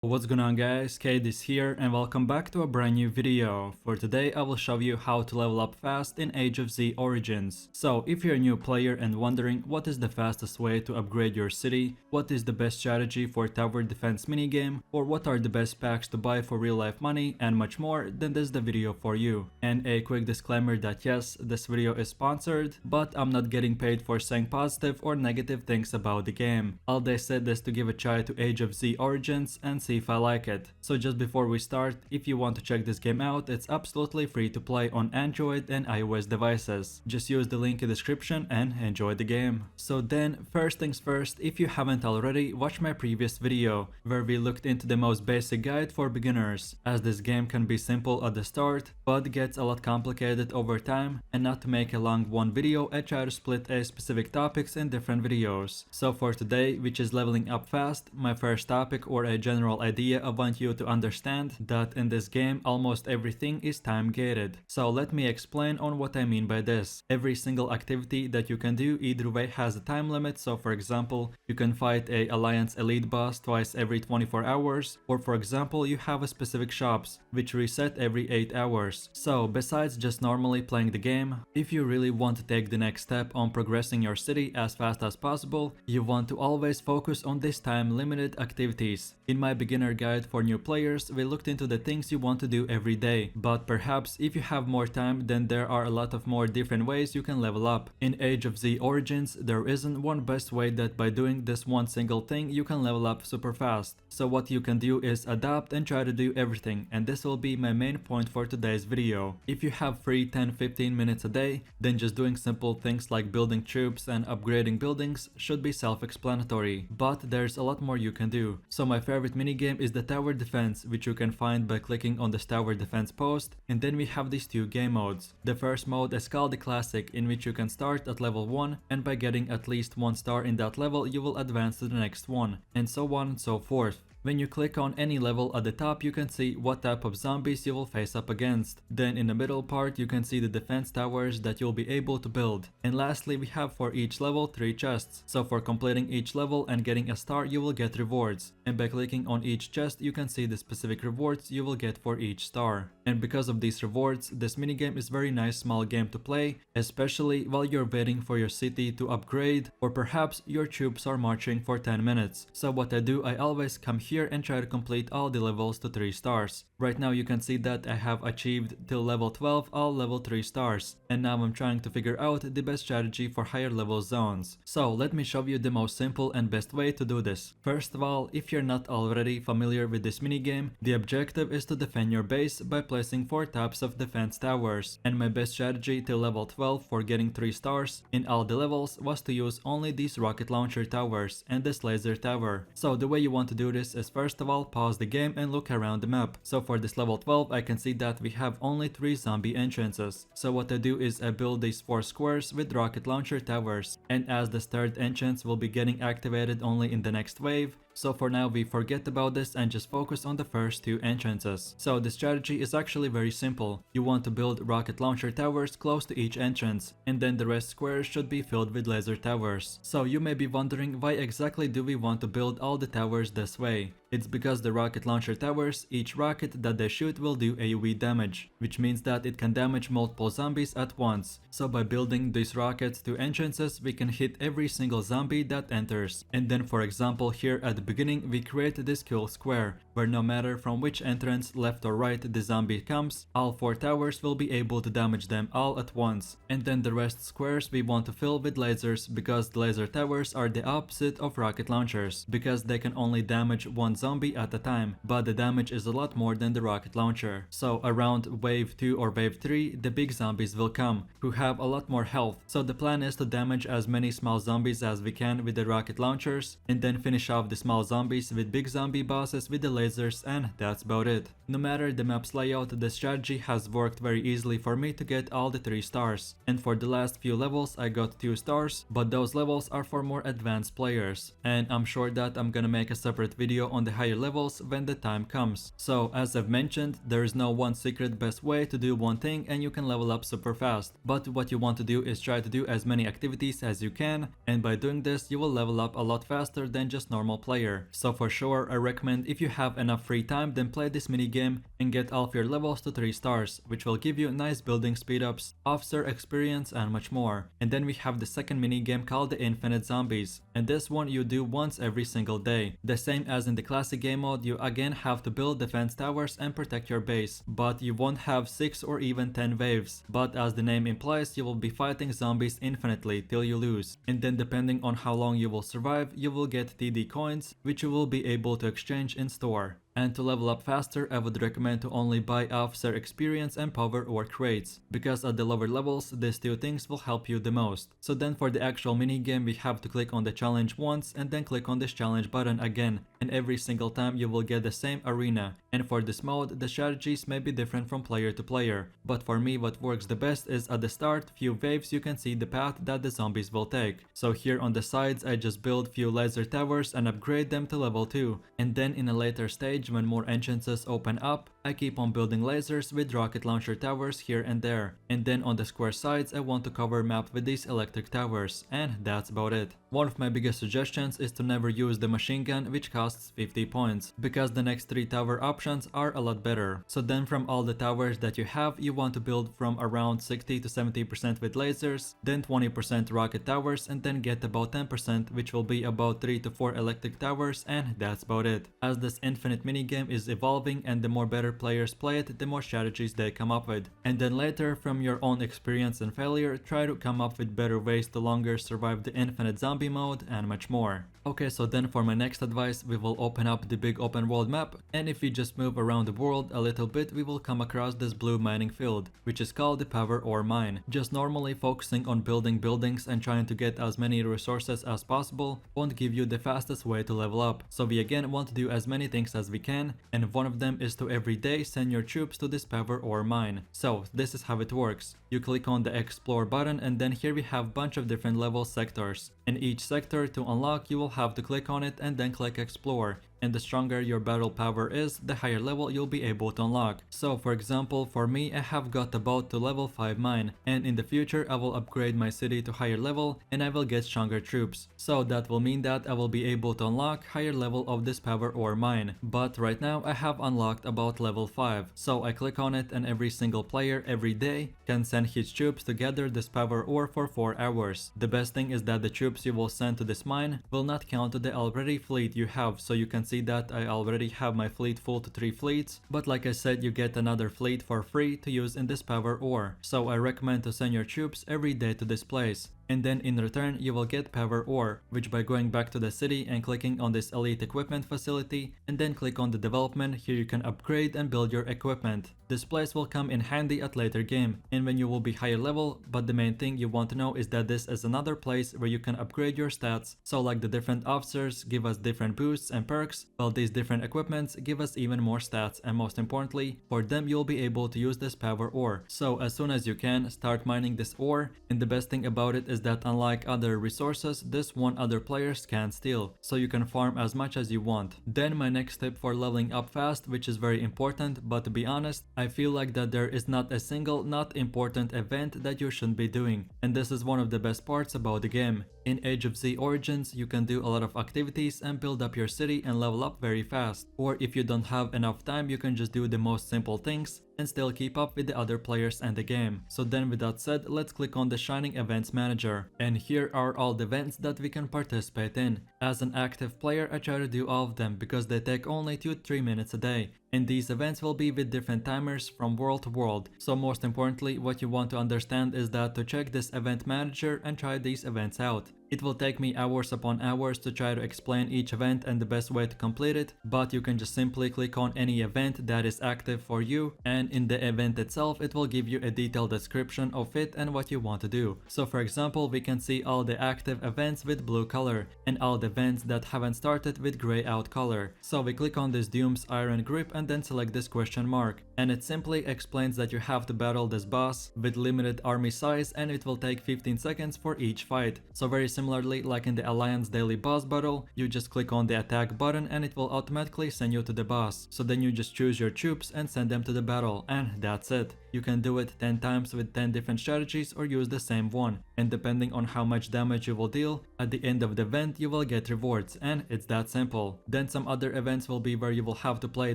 What's going on guys, Kate is here and welcome back to a brand new video. For today I will show you how to level up fast in Age of Z Origins. So if you're a new player and wondering what is the fastest way to upgrade your city, what is the best strategy for tower defense minigame, or what are the best packs to buy for real life money and much more, then this is the video for you. And a quick disclaimer that yes, this video is sponsored, but I'm not getting paid for saying positive or negative things about the game. I'll just said this to give a try to Age of Z Origins and see if I like it. So just before we start, if you want to check this game out, it's absolutely free to play on Android and iOS devices. Just use the link in the description and enjoy the game. So then, first things first, if you haven't already, watch my previous video where we looked into the most basic guide for beginners, as this game can be simple at the start but gets a lot complicated over time, and not to make a long one video, I try to split a specific topics in different videos. So for today, which is leveling up fast, my first topic or a general idea I want you to understand that in this game almost everything is time gated. So let me explain on what I mean by this. Every single activity that you can do either way has a time limit. So for example, you can fight a Alliance Elite boss twice every 24 hours, or for example you have a specific shops which reset every 8 hours. So besides just normally playing the game, if you really want to take the next step on progressing your city as fast as possible, you want to always focus on these time limited activities. In my beginner guide for new players, we looked into the things you want to do every day, but perhaps if you have more time, then there are a lot of more different ways you can level up. In Age of Z Origins, there isn't one best way that by doing this one single thing you can level up super fast. So what you can do is adapt and try to do everything, and this will be my main point for today's video. If you have free 10-15 minutes a day, then just doing simple things like building troops and upgrading buildings should be self-explanatory, but there's a lot more you can do. So my favorite minigame is the tower defense, which you can find by clicking on this tower defense post, and then we have these two game modes. The first mode is called the classic, in which you can start at level 1, and by getting at least 1 star in that level you will advance to the next one, and so on and so forth. When you click on any level at the top, you can see what type of zombies you will face up against. Then in the middle part you can see the defense towers that you'll be able to build. And lastly, we have for each level 3 chests. So for completing each level and getting a star, you will get rewards. And by clicking on each chest, you can see the specific rewards you will get for each star. And because of these rewards, this minigame is very nice small game to play, especially while you're waiting for your city to upgrade, or perhaps your troops are marching for 10 minutes. So what I do, I always come here and try to complete all the levels to 3 stars. Right now you can see that I have achieved till level 12 all level 3 stars, and now I'm trying to figure out the best strategy for higher level zones. So let me show you the most simple and best way to do this. First of all, if you're not already familiar with this minigame, the objective is to defend your base by placing 4 types of defense towers, and my best strategy till level 12 for getting 3 stars in all the levels was to use only these rocket launcher towers and this laser tower. So the way you want to do this is first of all pause the game and look around the map. So for this level 12 I can see that we have only 3 zombie entrances. So what I do is I build these 4 squares with rocket launcher towers, and as this third entrance will be getting activated only in the next wave, so for now we forget about this and just focus on the first 2 entrances. So the strategy is actually very simple. You want to build rocket launcher towers close to each entrance, and then the rest squares should be filled with laser towers. So you may be wondering, why exactly do we want to build all the towers this way? It's because the rocket launcher towers, each rocket that they shoot will do AoE damage, which means that it can damage multiple zombies at once. So by building these rockets to entrances, we can hit every single zombie that enters. And then for example here at the beginning we create this cool square, where no matter from which entrance, left or right, the zombie comes, all 4 towers will be able to damage them all at once. And then the rest squares we want to fill with lasers, because the laser towers are the opposite of rocket launchers, because they can only damage 1 zombie at a time, but the damage is a lot more than the rocket launcher. So around wave 2 or wave 3, the big zombies will come, who have a lot more health. So the plan is to damage as many small zombies as we can with the rocket launchers, and then finish off the small zombies with big zombie bosses with the lasers, and that's about it. No matter the map's layout, the strategy has worked very easily for me to get all the 3 stars. And for the last few levels I got 2 stars, but those levels are for more advanced players. And I'm sure that I'm gonna make a separate video on the the higher levels when the time comes. So as I've mentioned, there is no one secret best way to do one thing and you can level up super fast. But what you want to do is try to do as many activities as you can, and by doing this you will level up a lot faster than just normal player. So for sure I recommend, if you have enough free time, then play this mini game and get all of your levels to 3 stars, which will give you nice building speedups, officer experience and much more. And then we have the second mini game called the Infinite Zombies, and this one you do once every single day. The same as in the classic game mode, you again have to build defense towers and protect your base, but you won't have 6 or even 10 waves. But as the name implies, you will be fighting zombies infinitely till you lose. And then depending on how long you will survive, you will get TD coins, which you will be able to exchange in store. And to level up faster, I would recommend to only buy officer experience and power or crates, because at the lower levels, these two things will help you the most. So then for the actual mini game, we have to click on the challenge once and then click on this challenge button again, and every single time you will get the same arena. And for this mode, the strategies may be different from player to player, but for me what works the best is at the start, few waves, you can see the path that the zombies will take. So here on the sides, I just build few laser towers and upgrade them to level 2, and then in a later stage, when more entrances open up, I keep on building lasers with rocket launcher towers here and there. And then on the square sides, I want to cover map with these electric towers, and that's about it. One of my biggest suggestions is to never use the machine gun, which costs 50 points, because the next 3 tower options are a lot better. So then from all the towers that you have, you want to build from around 60 to 70% with lasers, then 20% rocket towers, and then get about 10%, which will be about 3 to 4 electric towers, and that's about it. As this infinite minigame is evolving and the more better players play it, the more strategies they come up with. And then later, from your own experience and failure, try to come up with better ways to longer survive the infinite zombie mode and much more. Okay, so then for my next advice, we will open up the big open world map, and if we just move around the world a little bit, we will come across this blue mining field, which is called the power ore mine. Just normally focusing on building buildings and trying to get as many resources as possible won't give you the fastest way to level up. So we again want to do as many things as we can, and one of them is to every day send your troops to this power ore mine. So this is how it works. You click on the explore button, and then here we have bunch of different level sectors. In each sector, to unlock, you will have to click on it and then click explore. And the stronger your battle power is, the higher level you'll be able to unlock. So for example, for me, I have got about to level 5 mine, and in the future I will upgrade my city to higher level and I will get stronger troops. So that will mean that I will be able to unlock higher level of this power ore mine. But right now I have unlocked about level 5. So I click on it, and every single player every day can send his troops to gather this power ore for 4 hours. The best thing is that the troops you will send to this mine will not count to the already fleet you have, so you can see that I already have my fleet full to 3 fleets, but like I said, you get another fleet for free to use in this power ore. So I recommend to send your troops every day to this place. And then in return you will get power ore, which by going back to the city and clicking on this elite equipment facility and then click on the development, here you can upgrade and build your equipment. This place will come in handy at later game and when you will be higher level, but the main thing you want to know is that this is another place where you can upgrade your stats. So like the different officers give us different boosts and perks, while these different equipments give us even more stats, and most importantly, for them you'll be able to use this power ore. So as soon as you can, start mining this ore, and the best thing about it is that unlike other resources, this one other players can't steal, so you can farm as much as you want. Then my next tip for leveling up fast, which is very important, but to be honest, I feel like that there is not a single not important event that you shouldn't be doing, and this is one of the best parts about the game. In Age of Z Origins, you can do a lot of activities and build up your city and level up very fast. Or if you don't have enough time, you can just do the most simple things and still keep up with the other players and the game. So then with that said, let's click on the Shining Events Manager. And here are all the events that we can participate in. As an active player, I try to do all of them because they take only 2-3 minutes a day. And these events will be with different timers from world to world. So most importantly, what you want to understand is that to check this event manager and try these events out. It will take me hours upon hours to try to explain each event and the best way to complete it, but you can just simply click on any event that is active for you, and in the event itself it will give you a detailed description of it and what you want to do. So for example, we can see all the active events with blue color and all the events that haven't started with gray out color. So we click on this Doom's Iron Grip and then select this question mark, and it simply explains that you have to battle this boss with limited army size and it will take 15 seconds for each fight. So very similarly, like in the Alliance Daily Boss Battle, you just click on the attack button and it will automatically send you to the boss. So then you just choose your troops and send them to the battle, and that's it. You can do it 10 times with 10 different strategies or use the same one. And depending on how much damage you will deal, at the end of the event you will get rewards, and it's that simple. Then some other events will be where you will have to play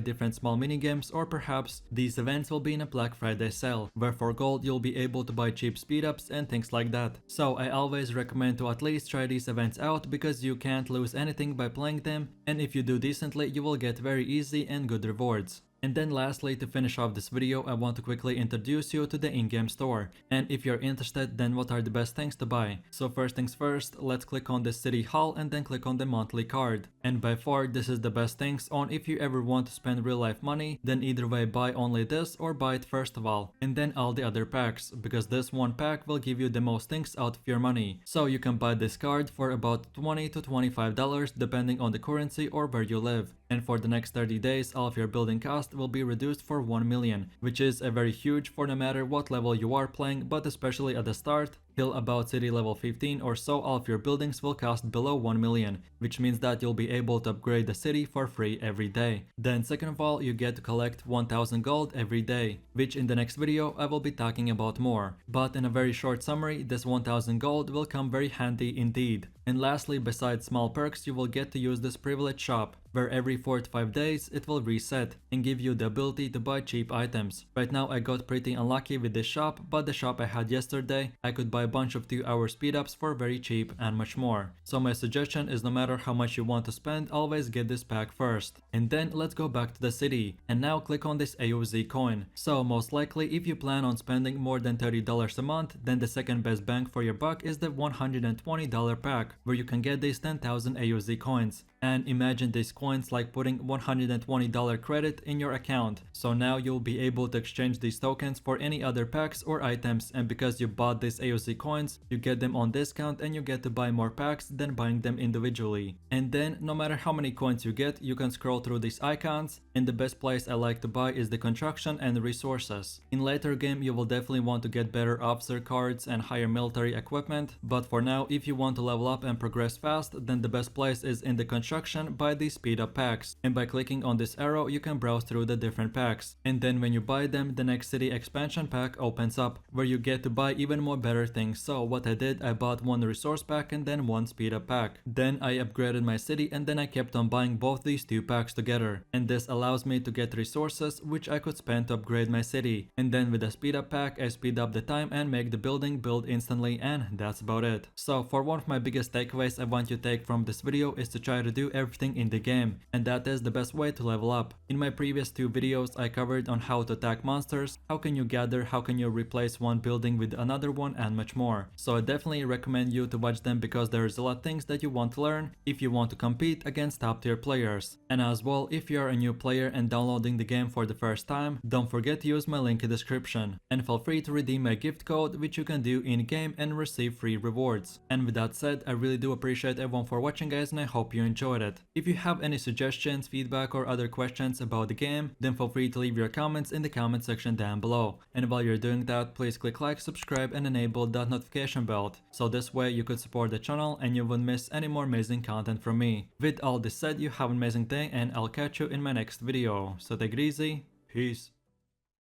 different small minigames, or perhaps these events will be in a Black Friday sale, where for gold you'll be able to buy cheap speed ups and things like that. So I always recommend to at least try these events out because you can't lose anything by playing them, and if you do decently you will get very easy and good rewards. And then lastly, to finish off this video, I want to quickly introduce you to the in-game store. And if you're interested, then what are the best things to buy? So first things first, let's click on the city hall and then click on the monthly card. And by far, this is the best things on if you ever want to spend real life money, then either way buy only this or buy it first of all. And then all the other packs, because this one pack will give you the most things out of your money. So you can buy this card for about $20 to $25 depending on the currency or where you live. And for the next 30 days, all of your building cost will be reduced for 1 million, which is a very huge for no matter what level you are playing, but especially at the start, till about city level 15 or so, all of your buildings will cost below 1 million, which means that you'll be able to upgrade the city for free every day. Then second of all, you get to collect 1000 gold every day, which in the next video I will be talking about more. But in a very short summary, this 1000 gold will come very handy indeed. And lastly, besides small perks, you will get to use this privilege shop, where every 4 to 5 days it will reset and give you the ability to buy cheap items. Right now I got pretty unlucky with this shop, but the shop I had yesterday, I could buy a bunch of 2-hour speed ups for very cheap and much more. So my suggestion is no matter how much you want to spend, always get this pack first. And then let's go back to the city, and now click on this AOZ coin. So most likely if you plan on spending more than $30 a month, then the second best bang for your buck is the $120 pack, where you can get these 10,000 AOZ coins. And imagine these coins like putting $120 credit in your account. So now you'll be able to exchange these tokens for any other packs or items, and because you bought these AOZ coins, you get them on discount and you get to buy more packs than buying them individually. And then no matter how many coins you get, you can scroll through these icons, and the best place I like to buy is the construction and resources. In later game you will definitely want to get better officer cards and higher military equipment, but for now if you want to level up and progress fast, then the best place is in the construction by these speed up packs. And by clicking on this arrow you can browse through the different packs, and then when you buy them, the next city expansion pack opens up, where you get to buy even more better things. So what I did, I bought one resource pack and then one speed up pack. Then I upgraded my city, and then I kept on buying both these two packs together, and this allows me to get resources which I could spend to upgrade my city. And then with the speed up pack I speed up the time and make the building build instantly, and that's about it. So for one of my biggest takeaways I want you to take from this video is to try to do everything in the game, and that is the best way to level up. In my previous 2 videos I covered on how to attack monsters, how can you gather, how can you replace one building with another one, and much more. So I definitely recommend you to watch them because there is a lot of things that you want to learn if you want to compete against top tier players. And as well, if you are a new player and downloading the game for the first time, don't forget to use my link in the description, and feel free to redeem my gift code, which you can do in game and receive free rewards. And with that said, I really do appreciate everyone for watching guys, and I hope you enjoyed it. If you have any suggestions, feedback or other questions about the game, then feel free to leave your comments in the comment section down below. And while you're doing that, please click like, subscribe and enable that notification bell, so this way you could support the channel and you wouldn't miss any more amazing content from me. With all this said, you have an amazing day and I'll catch you in my next video. So take it easy, peace.